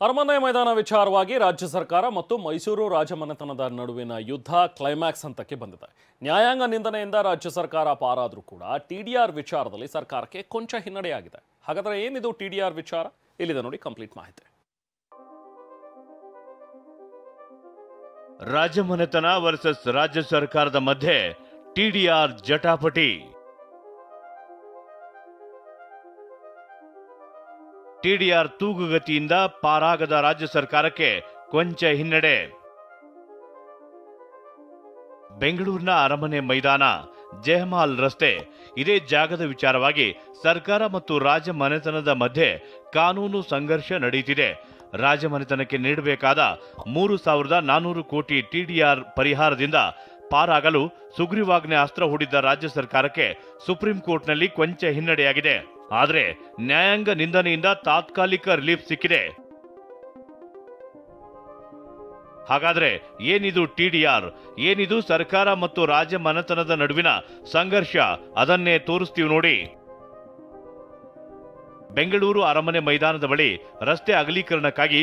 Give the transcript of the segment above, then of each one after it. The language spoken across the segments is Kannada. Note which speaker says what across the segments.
Speaker 1: ಅರಮನೆ ಮೈದಾನ ವಿಚಾರವಾಗಿ ರಾಜ್ಯ ಸರ್ಕಾರ ಮತ್ತು ಮೈಸೂರು ರಾಜಮನೆತನದ ನಡುವಿನ ಯುದ್ಧ ಕ್ಲೈಮ್ಯಾಕ್ಸ್ ಹಂತಕ್ಕೆ ಬಂದಿದೆ. ನ್ಯಾಯಾಂಗ ನಿಂದನೆಯಿಂದ ರಾಜ್ಯ ಸರ್ಕಾರ ಪಾರಾದರೂ ಕೂಡ ಟಿಡಿಆರ್ ವಿಚಾರದಲ್ಲಿ ಸರ್ಕಾರಕ್ಕೆ ಕೊಂಚ ಹಿನ್ನಡೆಯಾಗಿದೆ. ಹಾಗಾದರೆ ಏನಿದು ಟಿಡಿಆರ್ ವಿಚಾರ? ಇಲ್ಲಿದೆ ನೋಡಿ ಕಂಪ್ಲೀಟ್ ಮಾಹಿತಿ.
Speaker 2: ರಾಜಮನೆತನ ವರ್ಸಸ್ ರಾಜ್ಯ ಸರ್ಕಾರದ ಮಧ್ಯೆ ಟಿಡಿಆರ್ ಜಟಾಪಟಿ. ಟಿಡಿಆರ್ ತೂಗುಗತಿಯಿಂದ ಪಾರಾಗದ ರಾಜ್ಯ ಸರ್ಕಾರಕ್ಕೆ ಕೊಂಚ ಹಿನ್ನಡೆ. ಬೆಂಗಳೂರಿನ ಅರಮನೆ ಮೈದಾನ, ಜಯಮಾಲ್ ರಸ್ತೆ, ಇದೇ ಜಾಗದ ವಿಚಾರವಾಗಿ ಸರ್ಕಾರ ಮತ್ತು ರಾಜಮನೆತನದ ಮಧ್ಯೆ ಕಾನೂನು ಸಂಘರ್ಷ ನಡೆಯುತ್ತಿದೆ. ರಾಜಮನೆತನಕ್ಕೆ ನೀಡಬೇಕಾದ 3,400 ಕೋಟಿ ಟಿಡಿಆರ್ ಪರಿಹಾರದಿಂದ ಪಾರಾಗಲು ಸುಗ್ರೀವಾಜ್ಞೆ ಅಸ್ತ್ರ ಹೂಡಿದ್ದ ರಾಜ್ಯ ಸರ್ಕಾರಕ್ಕೆ ಸುಪ್ರೀಂ ಕೋರ್ಟ್ನಲ್ಲಿ ಕೊಂಚ ಹಿನ್ನಡೆಯಾಗಿದೆ. ಆದರೆ ನ್ಯಾಯಾಂಗ ನಿಂದನೆಯಿಂದ ತಾತ್ಕಾಲಿಕ ರಿಲೀಫ್ ಸಿಕ್ಕಿದೆ. ಹಾಗಾದ್ರೆ ಏನಿದು ಟಿಡಿಆರ್? ಏನಿದು ಸರ್ಕಾರ ಮತ್ತು ರಾಜಮನೆತನದ ನಡುವಿನ ಸಂಘರ್ಷ? ಅದನ್ನೇ ತೋರಿಸ್ತೀವಿ ನೋಡಿ. ಬೆಂಗಳೂರು ಅರಮನೆ ಮೈದಾನದ ಬಳಿ ರಸ್ತೆ ಅಗಲೀಕರಣಕ್ಕಾಗಿ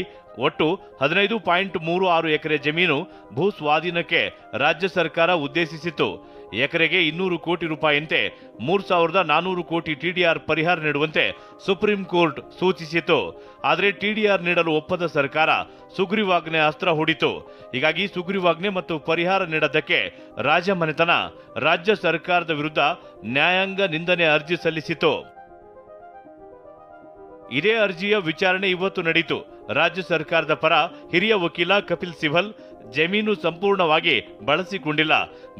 Speaker 2: ಒಟ್ಟು 15.36 ಎಕರೆ ಜಮೀನು ಭೂ ಸ್ವಾಧೀನಕ್ಕೆ ರಾಜ್ಯ ಸರ್ಕಾರ ಉದ್ದೇಶಿಸಿತ್ತು. ಎಕರೆಗೆ 200 ಕೋಟಿ ರೂಪಾಯಿಯಂತೆ 3,400 ಕೋಟಿ ಟಿಡಿಆರ್ ಪರಿಹಾರ ನೀಡುವಂತೆ ಸುಪ್ರೀಂ ಕೋರ್ಟ್ ಸೂಚಿಸಿತ್ತು. ಆದರೆ ಟಿಡಿಆರ್ ನೀಡಲು ಒಪ್ಪದ ಸರ್ಕಾರ ಸುಗ್ರೀವಾಜ್ಞೆ ಅಸ್ತ್ರ ಹೂಡಿತು. ಹೀಗಾಗಿ ಸುಗ್ರೀವಾಜ್ಞೆ ಮತ್ತು ಪರಿಹಾರ ನೀಡದ್ದಕ್ಕೆ ರಾಜಮನೆತನ ರಾಜ್ಯ ಸರ್ಕಾರದ ವಿರುದ್ಧ ನ್ಯಾಯಾಂಗ ನಿಂದನೆ ಅರ್ಜಿ ಸಲ್ಲಿಸಿತು. ಇದೇ ಅರ್ಜಿಯ ವಿಚಾರಣೆ ಇವತ್ತು ನಡೆಯಿತು. ರಾಜ್ಯ ಸರ್ಕಾರದ ಪರ ಹಿರಿಯ ವಕೀಲ ಕಪಿಲ್ ಸಿಬಲ್ ಜಮೀನು ಸಂಪೂರ್ಣವಾಗಿ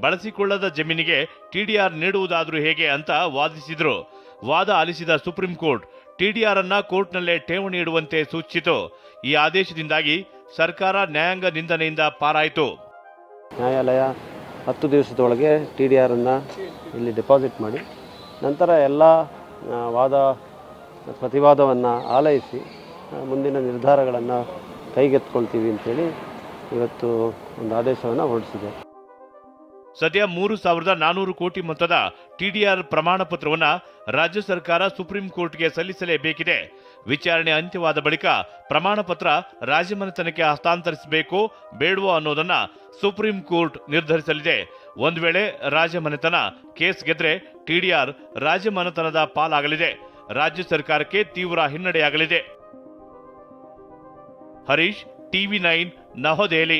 Speaker 2: ಬಳಸಿಕೊಳ್ಳದ ಜಮೀನಿಗೆ ಟಿಡಿಆರ್ ನೀಡುವುದಾದ್ರೂ ಹೇಗೆ ಅಂತ ವಾದಿಸಿದ್ರು. ವಾದ ಆಲಿಸಿದ ಸುಪ್ರೀಂ ಕೋರ್ಟ್ ಟಿಡಿಆರ್ ಅನ್ನ ಕೋರ್ಟ್ನಲ್ಲೇ ಠೇವಣಿ ಇಡುವಂತೆ ಸೂಚಿಸಿತು. ಈ ಆದೇಶದಿಂದಾಗಿ ಸರ್ಕಾರ ನ್ಯಾಯಾಂಗ ನಿಂದನೆಯಿಂದ ಪಾರಾಯಿತು.
Speaker 3: ನ್ಯಾಯಾಲಯ 10 ದಿವಸದೊಳಗೆ ಟಿಡಿಆರ್ ಅನ್ನ ಇಲ್ಲಿ ಡೆಪಾಸಿಟ್ ಮಾಡಿ ನಂತರ ಎಲ್ಲ ವಾದ ಪ್ರತಿವಾದವನ್ನು ಆಲೈಸಿ ಮುಂದಿನ ನಿರ್ಧಾರಗಳನ್ನು ಕೈಗೆತ್ತಿಕೊಳ್ತೀವಿ ಅಂತೇಳಿ ಇವತ್ತು ಒಂದು ಆದೇಶವನ್ನು ಹೊರಡಿಸಿದೆ.
Speaker 2: ಸದ್ಯ 3,400 ಕೋಟಿ ಮೊತ್ತದ ಟಿಡಿಆರ್ ಪ್ರಮಾಣ ಪತ್ರವನ್ನು ರಾಜ್ಯ ಸರ್ಕಾರ ಸುಪ್ರೀಂ ಕೋರ್ಟ್ಗೆ ಸಲ್ಲಿಸಲೇಬೇಕಿದೆ. ವಿಚಾರಣೆ ಅಂತ್ಯವಾದ ಬಳಿಕ ಪ್ರಮಾಣ ಪತ್ರ ರಾಜಮನೆತನಕ್ಕೆ ಹಸ್ತಾಂತರಿಸಬೇಕೋ ಬೇಡವೋ ಅನ್ನೋದನ್ನ ಸುಪ್ರೀಂ ಕೋರ್ಟ್ ನಿರ್ಧರಿಸಲಿದೆ. ಒಂದು ವೇಳೆ ರಾಜಮನೆತನ ಕೇಸ್ ಗೆದ್ರೆ ಟಿಡಿಆರ್ ರಾಜಮನೆತನದ ಪಾಲಾಗಲಿದೆ. ರಾಜ್ಯ ಸರ್ಕಾರಕ್ಕೆ ತೀವ್ರ ಹಿನ್ನಡೆಯಾಗಲಿದೆ. ಹರೀಶ್, TV9, ನವದೆಹಲಿ.